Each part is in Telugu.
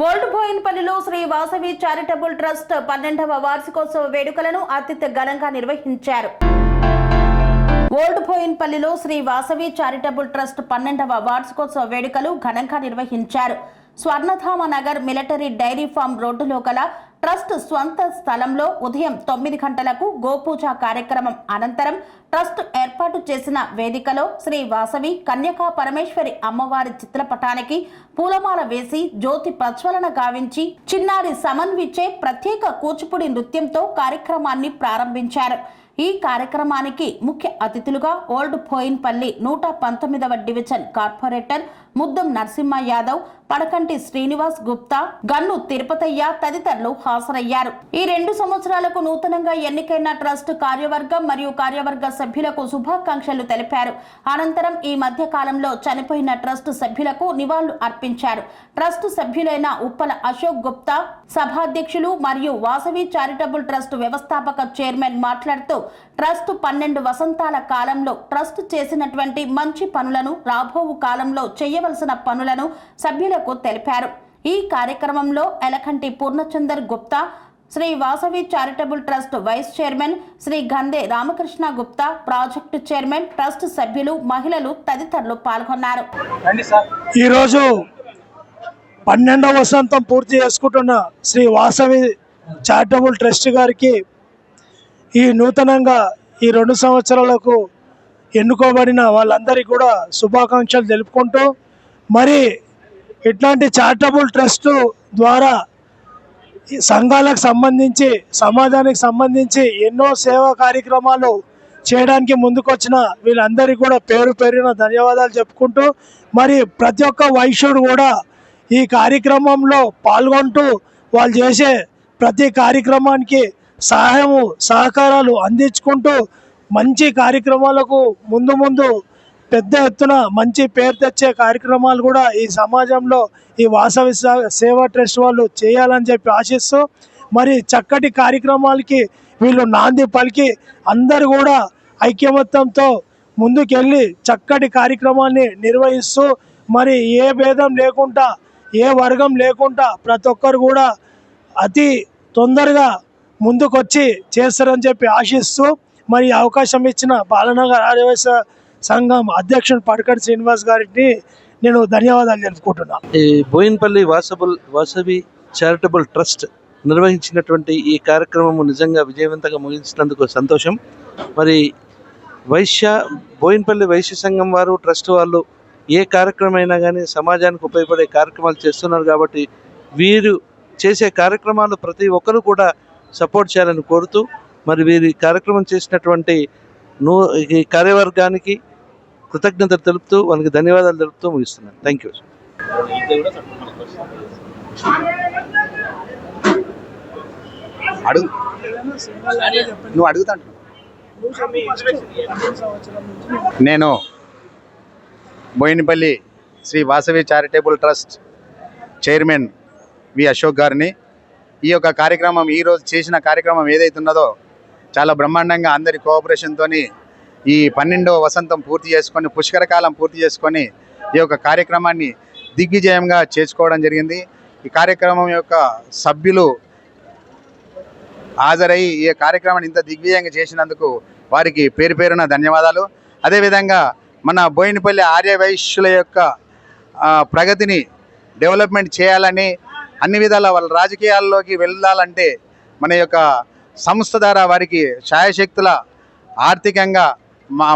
ఓల్డ్ బోయిన్పల్లిలో శ్రీ వాసవి చారిటబుల్ ట్రస్ట్ 12వ వార్షికోత్సవ వేడుకలను అత్యంత ఘనంగా నిర్వహించారు. ఓల్డ్ బోయిన్పల్లిలో శ్రీ వాసవి చారిటబుల్ ట్రస్ట్ 12వ వార్షికోత్సవ వేడుకలు ఘనంగా నిర్వహించారు. Swarnadhama Nagar military dairy farm రోడ్డులో గల ట్రస్ట్ స్వంత స్థలంలో ఉదయం 9 గంటలకు గోపూజ కార్యక్రమం అనంతరం ట్రస్ట్ ఏర్పాటు చేసిన వేదికలో శ్రీ వాసవి కన్యకా పరమేశ్వరి అమ్మవారి చిత్రపటానికి పూలమాల వేసి జ్యోతి ప్రజ్వలన గావించి చిన్నారి సమన్విచ్చే ప్రత్యేక కూచిపూడి నృత్యంతో కార్యక్రమాన్ని ప్రారంభించారు. ఈ కార్యక్రమానికి ముఖ్య అతిథులుగా ఓల్డ్ బోయిన్పల్లి 119వ డివిజన్ కార్పొరేటర్ ముద్దం నరసింహ యాదవ్, పడకంటి శ్రీనివాస్ గుప్తా, గన్ను తిరుపతయ్య తదితరులు హాజరయ్యారు. ఈ 2 సంవత్సరాలకు నూతనంగా ఎన్నికైన ట్రస్ట్ కార్యవర్గం మరియు కార్యవర్గ సభ్యులకు శుభాకాంక్షలు తెలిపారు. అనంతరం ఈ మధ్య కాలంలో చనిపోయిన ట్రస్ట్ సభ్యులకు నివాళులు అర్పించారు. ట్రస్ట్ సభ్యులైన ఉప్పల అశోక్ గుప్తా, సభాధ్యక్షులు మరియు వాసవి చారిటబుల్ ట్రస్ట్ వ్యవస్థాపక చైర్మన్ మాట్లాడుతూ ట్రస్ట్ 12 వసంతాల కాలంలో ట్రస్ట్ చేసినటువంటి మంచి పనులను రాబో కాలంలో చేయవలసిన పనులను సభ్యులకు తెలిపారు. ఈ కార్యక్రమంలో Elakanti Purnachander Gupta, Shri Vasavi charitable trust vice chairman Shri Gande Ramakrishna Gupta, project chairman, trust సభ్యులు, మహిళలు తదితరులు పాల్గొన్నారు. ఈరోజు 12వ వసంతం పూర్తి చేసుకుంటున్న శ్రీ వాసవి చారిటబుల్ ట్రస్ట్ గారికి ఈ నూతనంగా ఈ 2 సంవత్సరాలకు ఎన్నుకోబడిన వాళ్ళందరికీ కూడా శుభాకాంక్షలు తెలుపుకుంటూ, మరి ఇట్లాంటి చారిటబుల్ ట్రస్ట్ ద్వారా సంఘాలకు సంబంధించి సమాజానికి సంబంధించి ఎన్నో సేవా కార్యక్రమాలు చేయడానికి ముందుకొచ్చిన వీళ్ళందరికీ కూడా పేరు పేరున ధన్యవాదాలు చెప్పుకుంటూ, మరి ప్రతి ఒక్క వైశ్యుడు కూడా ఈ కార్యక్రమంలో పాల్గొంటూ వాళ్ళు చేసే ప్రతి కార్యక్రమానికి సహాయము సహకారాలు అందించుకుంటూ మంచి కార్యక్రమాలకు ముందు పెద్ద ఎత్తున మంచి పేరు తెచ్చే కార్యక్రమాలు కూడా ఈ సమాజంలో ఈ వాసవి సేవా ట్రస్ట్ వాళ్ళు చేయాలని చెప్పి ఆశిస్తూ, మరి చక్కటి కార్యక్రమాలకి వీళ్ళు నాంది పలికి అందరూ కూడా ఐక్యమత్యంతో ముందుకెళ్ళి చక్కటి కార్యక్రమాన్ని నిర్వహిస్తూ, మరి ఏ భేదం లేకుండా ఏ వర్గం లేకుండా ప్రతి ఒక్కరు కూడా అతి తొందరగా ముందుకొచ్చి చేస్తారని చెప్పి ఆశిస్తూ, మరి అవకాశం ఇచ్చిన బాలనగర్ ఆదివాసీ సంఘం అధ్యక్షుడు పడకంటి శ్రీనివాస్ గారికి నేను ధన్యవాదాలు తెలుపుకుంటున్నాను. ఈ బోయిన్పల్లి వాసవి చారిటబుల్ ట్రస్ట్ నిర్వహించినటువంటి ఈ కార్యక్రమం నిజంగా విజయవంతంగా ముగించినందుకు సంతోషం. మరి బోయిన్పల్లి వైశ్య సంఘం వారు ట్రస్ట్ వాళ్ళు ఏ కార్యక్రమం అయినా కానీ సమాజానికి ఉపయోగపడే కార్యక్రమాలు చేస్తున్నారు కాబట్టి వీరు చేసే కార్యక్రమాలు ప్రతి ఒక్కరు కూడా సపోర్ట్ చేయాలని కోరుతూ, మరి వీరి కార్యక్రమం చేసినటువంటి ఈ కార్యవర్గానికి కృతజ్ఞతలు తెలుపుతూ వాళ్ళకి ధన్యవాదాలు తెలుపుతూ ముగిస్తున్నాను. Thank you. నేను Boinapally Shri Vasavi charitable trust chairman V Ashok గారిని ఈ యొక్క కార్యక్రమం ఈరోజు చేసిన కార్యక్రమం ఏదైతున్నదో చాలా బ్రహ్మాండంగా అందరి కోఆపరేషన్తో ఈ 12వ వసంతం పూర్తి చేసుకొని పుష్కరకాలం పూర్తి చేసుకొని ఈ యొక్క కార్యక్రమాన్ని దిగ్విజయంగా చేసుకోవడం జరిగింది. ఈ కార్యక్రమం యొక్క సభ్యులు హాజరై ఈ కార్యక్రమాన్ని ఇంత దిగ్విజయంగా చేసినందుకు వారికి పేరు పేరున ధన్యవాదాలు. అదేవిధంగా మన బోయినపల్లి ఆర్యవైశ్యుల యొక్క ప్రగతిని డెవలప్మెంట్ చేయాలని అన్ని విధాల వాళ్ళ రాజకీయాల్లోకి వెళ్ళాలంటే మన యొక్క సంస్థ ద్వారా వారికి శాయశక్తుల ఆర్థికంగా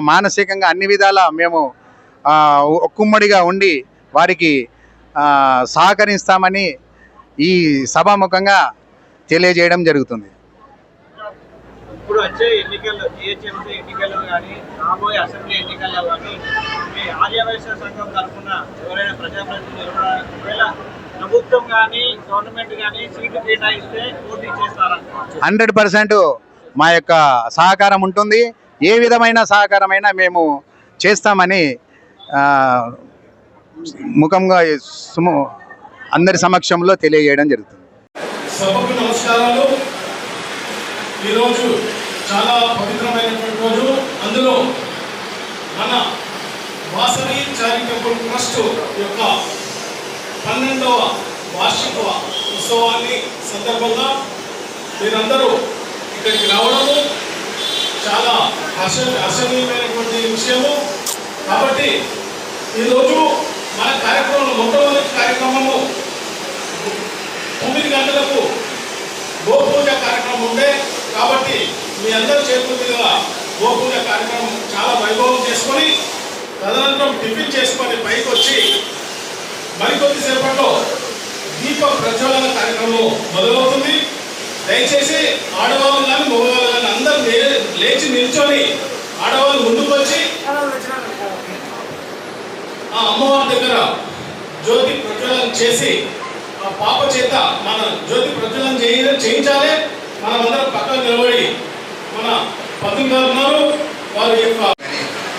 మానసికంగా అన్ని విధాల మేము ఒక్కుమ్మడిగా ఉండి వారికి సహకరిస్తామని ఈ సభాముఖంగా తెలియజేయడం జరుగుతుంది. ఇప్పుడు వచ్చే ఎన్నికల్లో జిహెచ్ఎంసీ ఎన్నికల్లో కానీ రాబోయే అసెంబ్లీ ఎన్నికల్లో కానీ మీ ఆర్యవైశ్య సంఘం తరఫున ఎవరైనా ప్రజాప్రతినిధులు ఒకవేళ ప్రభుత్వం కానీ గవర్నమెంట్ కానీ సీట్లు కేటాయిస్తే పోటీ చేస్తారా? 100% మా యొక్క సహకారం ఉంటుంది. ఏ విధమైన సహకారమైనా మేము చేస్తామని ముఖంగా అందరి సమక్షంలో తెలియజేయడం జరుగుతుంది. సభకు నమస్కారాలు. ఈరోజు చాలా పవిత్రమైనటువంటి రోజు. అందులో మన వాసవి చారిటబుల్ ట్రస్ట్ యొక్క 12వ వార్షిక ఉత్సవాన్ని సందర్భంగా మీరందరూ ఇక్కడికి రావడము చాలా హర్షణీయమైనటువంటి విషయము. కాబట్టి ఈరోజు మన కార్యక్రమంలో మొట్టమొదటి కార్యక్రమము 9 గంటలకు గోపూజ కార్యక్రమం ఉండే. కాబట్టి మీ అందరి చేతుల మీదుగా గోపూజ కార్యక్రమం చాలా వైభవం చేసుకొని తదనంతరం టిఫిన్ చేసుకొని పైకి వచ్చి మరికొద్దిసేపట్లో దీప ప్రజ్వలన కార్యక్రమం మొదలవుతుంది. దయచేసి ఆడవాళ్ళు కానీ మగవాళ్ళు కానీ అందరూ లేచి నిల్చొని ఆడవాళ్ళు ముందుకు వచ్చి ఆ అమ్మవారి దగ్గర జ్యోతి ప్రజ్వలన చేసి ఆ పాప చేత మన జ్యోతి ప్రజ్వలన చేయించాలి. మనమందరం పక్కన నిలబడి మన పంతులు గారు ఉన్నారు, వారి యొక్క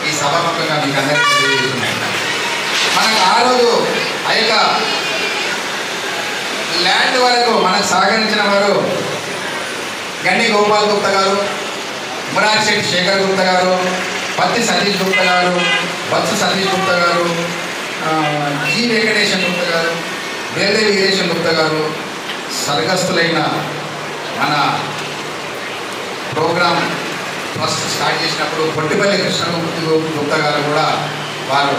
ఈ సభాముఖంగా మీకు అందరికీ తెలియజేస్తున్నాయి. మనకు ఆ రోజు ఆ యొక్క ల్యాండ్ వరకు మనకు సహకరించిన వారు గండి గోపాల్ గుప్తా గారు, మురార్ శెట్టి శేఖర్ గుప్తా గారు, పత్తి సతీష్ గుప్తా గారు, బత్సు సతీష్ గుప్తా గారు, జి వెంకటేశన్ గుప్తా గారు, వేల్దేవి వీరేశన్ గుప్తా గారు, స్వర్గస్థులైన మన ప్రోగ్రాం ఫస్ట్ స్టార్ట్ చేసినప్పుడు పొట్టిపల్లి కృష్ణమూర్తి గుప్తా గారు కూడా వారు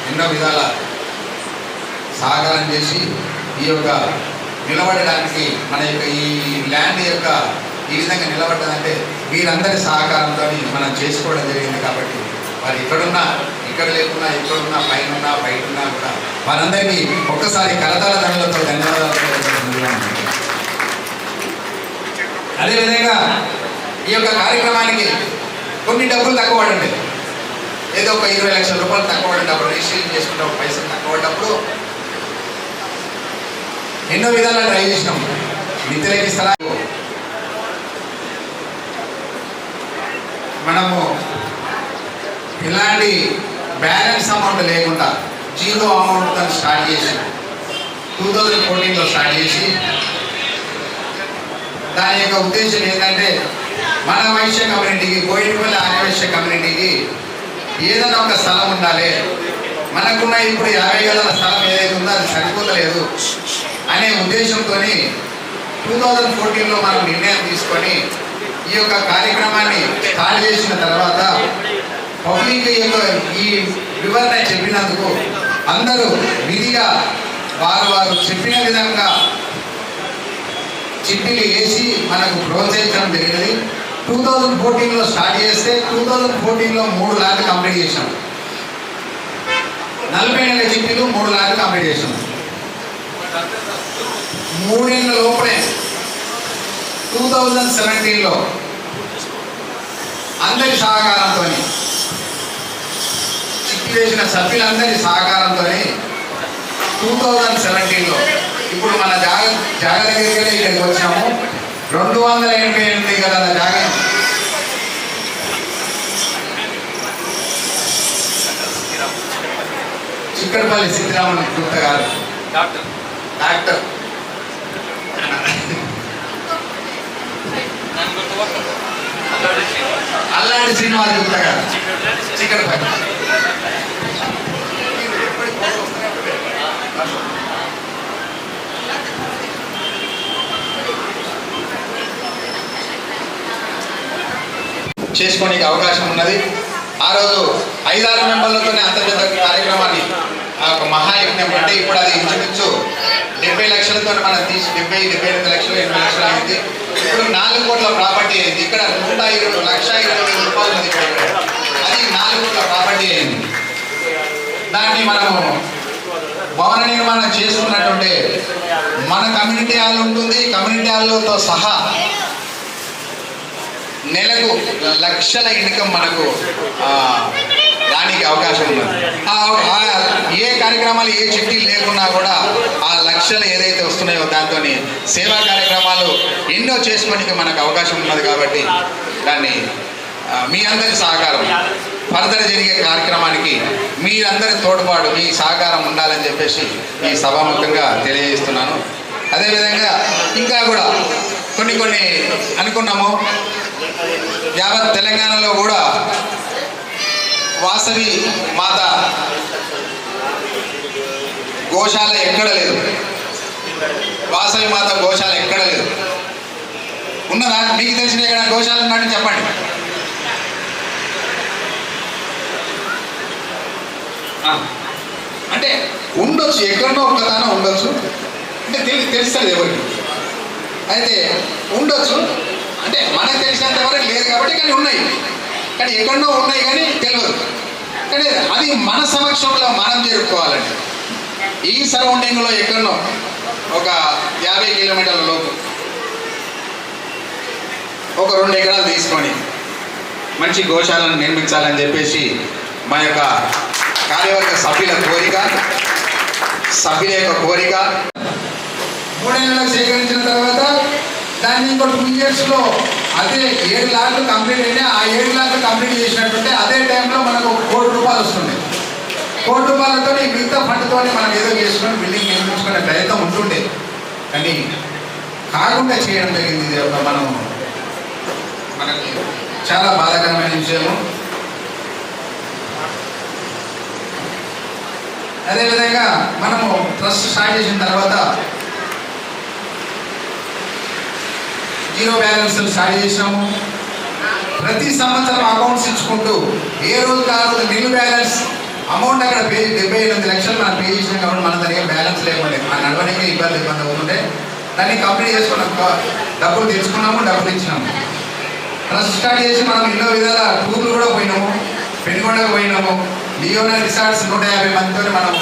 ఎన్నో విధాల సహకారం చేసి ఈ యొక్క నిలబడడానికి మన యొక్క ఈ ల్యాండ్ యొక్క ఈ విధంగా నిలబడ్డదంటే వీరందరి సహకారంతో మనం చేసుకోవడం జరిగింది. కాబట్టి వారు ఇక్కడున్నా ఇక్కడ లేకున్నా ఇక్కడున్నా పైన ఉన్నా బయట ఉన్నా కూడా వారందరికీ ఒక్కసారి కరతాళ దండలతో ధన్యవాదాలు. అదేవిధంగా ఈ యొక్క కార్యక్రమానికి కొన్ని డబ్బులు తక్కువ పడండి, ఏదో ఒక 20 లక్షల రూపాయలు తక్కువ పడినప్పుడు రిజిస్ట్రేషన్ చేసుకుంటే ఒక పైసలు తక్కువ పడినప్పుడు ఎన్నో విధాలా ట్రై చేసినాం. నిత్యలేని స్థలాలు మనము ఇలాంటి బ్యాలెన్స్ అమౌంట్ లేకుండా 0 అమౌంట్తో స్టార్ట్ చేసి 2014లో స్టార్ట్ చేసి దాని యొక్క ఉద్దేశం ఏంటంటే మన వైశ్య కమ్యూనిటీకి, బోయినపల్లి ఆర్యవైశ్య కమ్యూనిటీకి ఏదైనా ఒక స్థలం ఉండాలి. మనకున్న ఇప్పుడు 50 గజాల స్థలం ఏదైతే ఉందో అది సరిపోతలేదు అనే ఉద్దేశంతో 2014లో మనం నిర్ణయం తీసుకొని ఈ యొక్క కార్యక్రమాన్ని స్టార్ట్ చేసిన తర్వాత పబ్లిక్ యొక్క ఈ వివరణ చెప్పినందుకు అందరూ విధిగా వారు చెప్పిన విధంగా చిట్టీలు వేసి మనకు ప్రోత్సహించడం జరిగింది. 2014లో స్టార్ట్ చేస్తే 2014లో 3 లాట్లు కంప్లీట్ చేసాం. 40 నెలల చిట్టీలు 3 లాట్లు కంప్లీట్ చేసాం. 3 ఏళ్ళ లోపలే 2017లో అందరి సహకారంతో చిట్టి వేసిన సభ్యులందరి సహకారంతో 2017లో ఇప్పుడు మన జాగ దగ్గరికి ఇక్కడికి వచ్చాము. 288 గల జాగ చిక్కడపల్లి సిద్ధిరామన్ గుప్తా గారు డాక్టర్ అల్లాడి శ్రీనివాస్ గుప్తా గారు చిక్కడపల్లి. చేసుకోనికి అవకాశం ఉన్నది. ఆ రోజు 5-6 మెంబర్లతోనే అంత పెద్ద కార్యక్రమాన్ని ఒక మహాయజ్ఞం అంటే ఇప్పుడు అది ఇంచుమించు 70 లక్షలతో మనం తీసి 78 లక్షలు 8 లక్షలు అయింది. ఇప్పుడు 4 కోట్ల ప్రాపర్టీ అయింది. ఇక్కడ 1,20,20,000 రూపాయలు అది 4 కోట్ల ప్రాపర్టీ అయింది. దాన్ని మనము భవన నిర్మాణం చేసుకున్నట్టుంటే మన కమ్యూనిటీ హాల్ ఉంటుంది. కమ్యూనిటీ హాల్తో సహా నెలకు లక్షల ఇన్కమ్ మనకు రానికి అవకాశం ఉన్నది. ఏ కార్యక్రమాలు ఏ చిట్టీలు లేకున్నా కూడా ఆ లక్షలు ఏదైతే వస్తున్నాయో దాంతో సేవా కార్యక్రమాలు ఎన్నో చేసుకోనికి మనకు అవకాశం ఉన్నది. కాబట్టి దాన్ని మీ అందరి సహకారం ఫర్దర్ జరిగే కార్యక్రమానికి మీరందరి తోడ్పాటు మీ సహకారం ఉండాలని చెప్పేసి ఈ సభాముఖంగా తెలియజేస్తున్నాను. అదేవిధంగా ఇంకా కూడా కొన్ని అనుకున్నాము. యావత్ తెలంగాణలో కూడా వాసవి మాత గోశాల ఎక్కడ లేదు. వాసవి మాత గోశాల ఎక్కడ లేదు. ఉన్నదా? మీకు తెలిసిన ఎక్కడ గోశాల ఉన్నట్టు చెప్పండి. అంటే ఉండొచ్చు, ఎక్కడో ఒక్కదాన ఉండొచ్చు, అంటే తెలుస్తుంది ఎవరికి. అయితే ఉండొచ్చు అంటే మనకు తెలిసినంత వరకు లేదు కాబట్టి, కానీ ఉన్నాయి, కానీ ఎక్కడో ఉన్నాయి కానీ తెలియదు. కానీ అది మన సమక్షంలో మనం జరుపుకోవాలండి. ఈ సరౌండింగ్లో ఎక్కడో ఒక 50 కిలోమీటర్ల లోపు ఒక 2 ఎకరాలు తీసుకొని మంచి గోశాలను నిర్మించాలని చెప్పేసి మా యొక్క కార్యవర్గ సభ్యుల కోరిక, సభ్యుల యొక్క కోరిక. 3 నెలలకు సేకరించిన తర్వాత దాన్ని ఇంకో 2 ఇయర్స్లో అదే 7 లాట్లు కంప్లీట్ అయినా, ఆ 7 లాట్లు కంప్లీట్ చేసినట్టుంటే అదే టైంలో మనకు 1 కోటి రూపాయలు వస్తుంది. 1 కోటి రూపాయలతో మిగతా ఫండ్తో మనం ఏదో చేసుకొని బిల్డింగ్ నిర్మించుకునే ప్రయత్నం ఉంటుండే, కానీ కాకుండా చేయడం జరిగింది. ఇది ఒక మనకి చాలా బాధాకరమైన విషయము. అదేవిధంగా మనము ట్రస్ట్ స్టార్ట్ చేసిన తర్వాత 0 బ్యాలెన్స్ స్టార్ట్ చేసినాము. ప్రతి సంవత్సరం అకౌంట్స్ ఇచ్చుకుంటూ ఏ రోజు కాదు నిల్ బ్యాలెన్స్ అమౌంట్ అక్కడ 78 లక్షలు మనం పే చేసినాం కాబట్టి మన దానికి బ్యాలెన్స్ లేకుండే, మన నడవడానికి ఇబ్బంది అవుతుంటే దాన్ని కంప్లీట్ చేసుకున్నాం. డబ్బులు తీసుకున్నాము, డబ్బులు ఇచ్చినాము. ట్రస్ట్ స్టార్ట్ చేసి మనం ఎన్నో విధాల టూర్లు కూడా పోయినాము. పెనుగొండకు పోయినాము. లియోనా రిసార్ట్స్ 150 మందితో మనము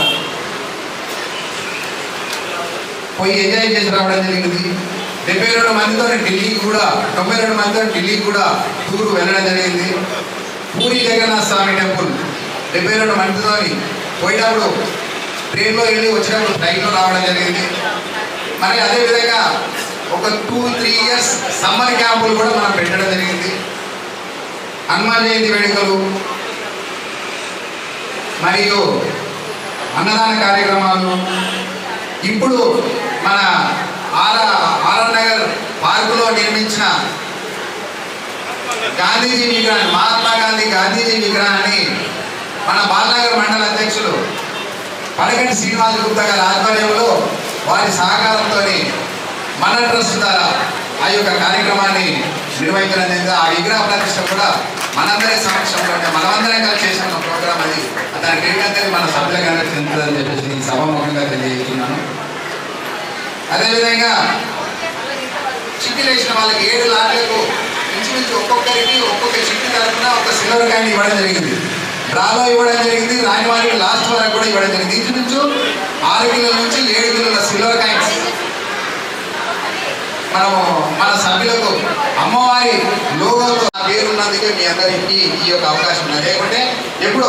పోయి ఎంజాయ్ చేసి రావడం జరిగింది. 72 మందితో ఢిల్లీకి కూడా, 92 మందితో ఢిల్లీకి కూడా టూర్ వెళ్ళడం జరిగింది. పూరి జగన్నాథ్ స్వామి టెంపుల్ 72 మందితో పోయినప్పుడు ట్రైన్లో వెళ్ళి వచ్చినప్పుడు ఫ్లైట్లో రావడం జరిగింది. మరి అదేవిధంగా ఒక 2-3 ఇయర్స్ సమ్మర్ క్యాంపులు కూడా మనం పెట్టడం జరిగింది. హనుమాన్ జయంతి వేడుకలు మరియు అన్నదాన కార్యక్రమాలు. ఇప్పుడు మన ఆర్ఆర్ నగర్ పార్కులో నిర్మించిన గాంధీజీ విగ్రహాన్ని, మహాత్మా గాంధీ గాంధీజీ విగ్రహాన్ని మన బాలనగర్ మండల అధ్యక్షులు పడగంటి శ్రీనివాస గుప్తా గారి ఆధ్వర్యంలో వారి సహకారంతో మన ట్రస్ట్ ద్వారా ఆ యొక్క కార్యక్రమాన్ని నిర్వహించడం జరిగింది. ఆ విగ్రహ ప్రతిష్ట కూడా మనందరి సమక్షంలో మనమందరం కలిసి చేసిన ప్రోగ్రామ్. అది దాని క్రియేట్ మన సభ్యులుగా చెందుతుందని చెప్పేసి నేను సభాముఖంగా తెలియజేస్తున్నాను. అదేవిధంగా చిట్టి వేసిన వాళ్ళకి 7 లాట్లకు ఇంచుమించు ఒక్కొక్కరికి ఒక్కొక్క చిట్టి తరఫున ఒక సిల్వర్ కాయిన్ ఇవ్వడం జరిగింది. డ్రాలో ఇవ్వడం జరిగింది. రాని వారికి లాస్ట్ వరకు కూడా ఇవ్వడం జరిగింది. ఇంచుమించు 6 కిలోల నుంచి 7 కిలోల సిల్వర్ కాయిన్స్ మనము మన సభ్యులకు అమ్మవారి లోగోతో పేరున్నందుకే మీ అందరికీ ఈ యొక్క అవకాశం ఉన్నది. లేకుంటే ఇప్పుడు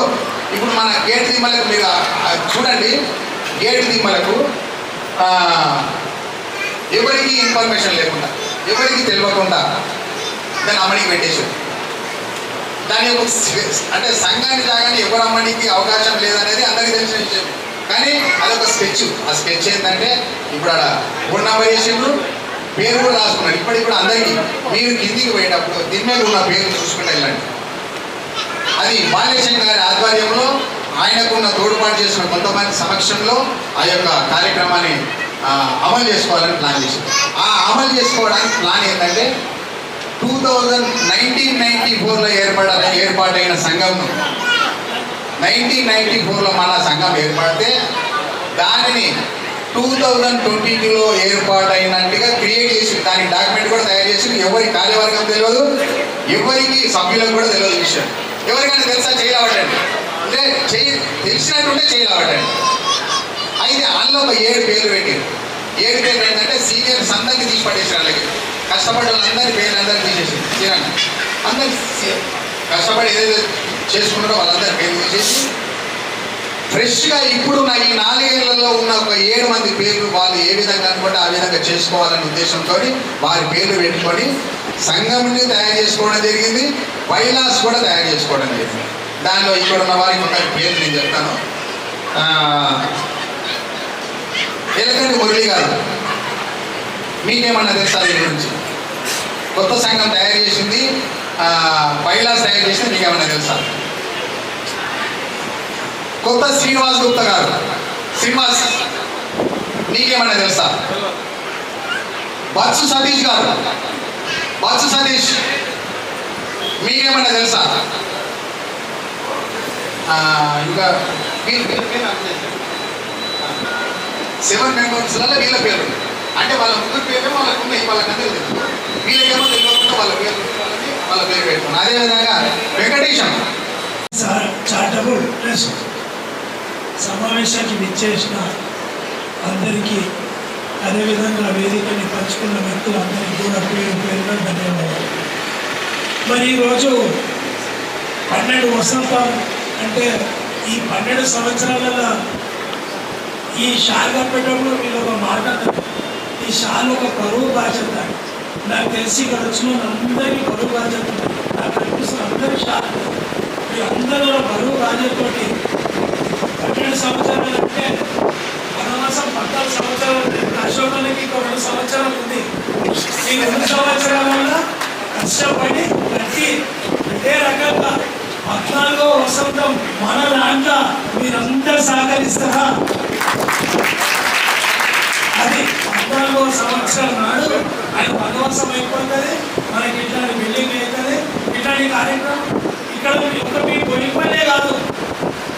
మన గేట్ దిమ్మలకు మీరు చూడండి, గేట్ దిమ్మలకు ఎవరికి ఇన్ఫర్మేషన్ లేకుండా, ఎవరికి తెలియకుండా దాన్ని అమ్మడికి పెట్టేసారు. దాని యొక్క అంటే సంఘాన్ని జాగాన్ని ఎవరు అమ్మడికి అవకాశం లేదనేది అందరికీ తెలిసిన విషయం. కానీ అదొక స్కెచ్. ఆ స్కెచ్ ఏంటంటే ఇప్పుడు అక్కడ ఫోన్ నెంబర్ వేసిండ్రు, పేరు కూడా రాసుకున్నాడు. ఇప్పటికి కూడా అందరికీ మీరు కిందికి పోయేటప్పుడు దీని మీద ఉన్న పేరు చూసుకుంటూ వెళ్ళండి. అది బాలశంకర్ గారి ఆధ్వర్యంలో ఆయనకున్న తోడ్పాటు చేసిన కొంతమంది సమక్షంలో ఆ యొక్క కార్యక్రమాన్ని అమలు చేసుకోవాలని ప్లాన్ చేశారు. ఆ అమలు చేసుకోవడానికి ప్లాన్ ఏంటంటే 1994లో ఏర్పాటైన సంఘం 1994లో మన సంఘం ఏర్పడితే దానిని 2022లో ఏర్పాటైనట్టుగా క్రియేట్ చేసి దానికి డాక్యుమెంట్ కూడా తయారు చేసి ఎవరి కార్యవర్గం తెలియదు, ఎవరికి సభ్యులకు కూడా తెలియదు విషయం. ఎవరికైనా తెలుసా చేయలేవటండి, అంటే తెలిసినట్టుంటే చేయలేవటండి. అయితే అందులో ఒక 7 పేర్లు పెట్టారు. 7 పేర్లు ఏంటంటే సీనియర్స్ అందరినీ తీసి పడేసారు. వాళ్ళకి కష్టపడే వాళ్ళందరి పేర్లు అందరినీ తీసేసి తీరండి. అందరు కష్టపడి ఏదైతే చేసుకుంటారో వాళ్ళందరి పేర్లు తీసేసి ఫ్రెష్గా ఇప్పుడున్న ఈ 4 ఏళ్లలో ఉన్న ఒక 7 మంది పేర్లు వాళ్ళు ఏ విధంగా అనుకుంటే ఆ విధంగా చేసుకోవాలనే ఉద్దేశంతో వారి పేర్లు పెట్టుకొని సంఘంని తయారు చేసుకోవడం జరిగింది. బైలాస్ కూడా తయారు చేసుకోవడం జరిగింది. దానిలో ఇక్కడ ఉన్న వారికి ఉన్న పేర్లు నేను చెప్తాను. ఎలకండి మురళి గారు, మీకేమన్నా తెలుసా దీని గురించి? కొత్త సంఘం తయారు చేసింది, బైలాస్ తయారు చేసింది, మీకేమన్నా తెలుసా? కొత్త శ్రీనివాస్ గుప్తా గారు, శ్రీనివాస్ నీకేమన్నా తెలుసా? బత్సు సతీష్ గారు, బత్సు సతీష్ మీకేమన్నా తెలుసా? ఇంకా 7 మెంబర్స్లలో వీళ్ళ పేరు అంటే వాళ్ళ ముగ్గురు పేరు వాళ్ళకు ఉన్నాయి, వాళ్ళకందరూ తెలుసు. వీళ్ళకేమో తెలియకుండా వాళ్ళ పేరు పెట్టుకున్నాను. అదేవిధంగా వెంకటేశం చారిటబుల్ ట్రస్ట్ సమావేశానికి విచ్చేసిన అందరికీ, అదేవిధంగా వేదికని పంచుకున్న వ్యక్తులందరికీ కూడా పేరు పేరుగా ధన్యవాదాలు. మరి ఈరోజు 12 వసంతం అంటే ఈ 12 సంవత్సరాలలో ఈ షాల్ కప్పేటప్పుడు మీరు ఒక మాట, ఈ షాల్ ఒక బరువు బాధ్యత. నాకు తెలిసి ఇక్కడ వచ్చిన అందరికీ బరువు బాధ్యత నాకు అనిపిస్తుంది. అందరూ షాల్ మీరు అందరూ కూడా బరువు బాధ్యతతోటి 12 సంవత్సరాలు అంటే వనవాసం 14 సంవత్సరాలు. అశోకానికి ఇంకో 2 సంవత్సరాలు ఉంది. ఈ 2 సంవత్సరాలలో కష్టపడి కట్టి అదే రకంగా 14వ వసంతం మన దాంట్లో మీరందరూ సహకరిస్తారా? అది 14వ సంవత్సరం నాడు ఆయన వనవాసం అయిపోతుంది. మనకి ఇట్లాంటి బిల్డింగ్ అవుతుంది, ఇట్లాంటి కార్యక్రమం. ఇక్కడ మీ పొలిపల్లే కాదు,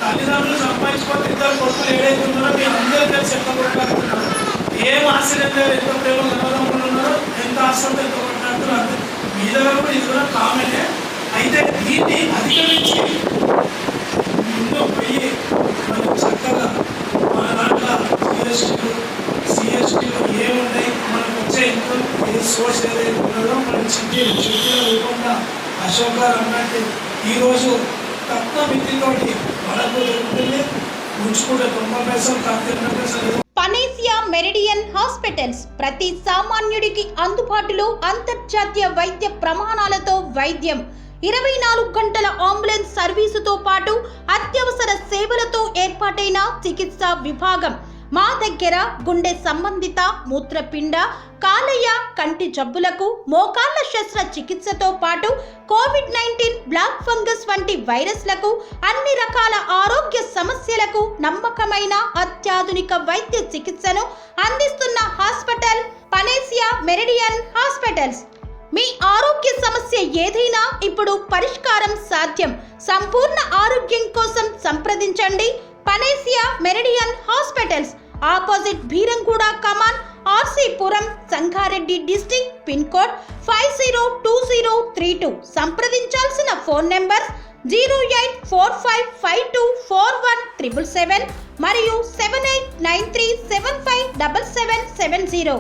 తల్లిదండ్రులు సంపాదించుకొని 2 కొడుకులు ఏదైతే ఉన్నారో మీ అందరూ కలిసి ఎంత కొట్లాడుతున్నారు, ఏం ఆశ్చర్యం లేదు. ఎంత ప్రేమ గణదమ్ములు ఉన్నారో, ఎంత ఆశ్రమం ఎంత కొట్లాడుతున్నారు. అంతే మీ దగ్గర కూడా ఇది కూడా కామనే. అయితే దీన్ని అధిగమించి ముందు పోయి మనం చక్కగా మన దాంట్లో సిఎస్టీలు ఏమున్నాయి, మనకు వచ్చే ఇన్కమ్ ఏ సోర్స్ ఏదైతే ఉన్నదో మనం చిట్టీల రూపంగా అశోక్ గారు అన్నట్టు ఈరోజు తక్కువ మితితోటి మనకు దొరుకుతుంది. ఉంచుకుంటే 90 పైసలు, 30 పైసలు. పనేసియా మెరిడియన్ హాస్పిటల్స్ ప్రతి సామాన్యుడికి అందుబాటులో అంతర్జాతీయ వైద్య ప్రమాణాలతో వైద్యం, 24 గంటల అంబులెన్స్ సర్వీసుతో పాటు అత్యవసర సేవలతో ఏర్పాటైన చికిత్సా విభాగం. మా దగ్గర గుండె సంబంధిత, మూత్రపిండ, కాలేయ, కంటి జబ్బులకు, మోకాళ్ల శస్త్ర చికిత్సతో పాటు కోవిడ్-19, బ్లాక్ ఫంగస్ వంటి వైరస్లకు, అన్ని రకాల ఆరోగ్య సమస్యలకు నమ్మకమైన అత్యాధునిక వైద్య చికిత్సను అందిస్తున్న హాస్పిటల్ పనేసియా మెరిడియన్ హాస్పిటల్స్. మీ ఆరోగ్య సమస్య ఏదైనా ఇప్పుడు పరిష్కారం సాధ్యం. సంపూర్ణ ఆరోగ్యం కోసం సంప్రదించండి Panacea meridian hospitals, opposite Bheeramguda Kaman, RC Puram, Sangareddy district, pin code 502032. సంప్రదించాల్సిన ఫోన్ నెంబర్ 0845524177 మరియు 7893757770.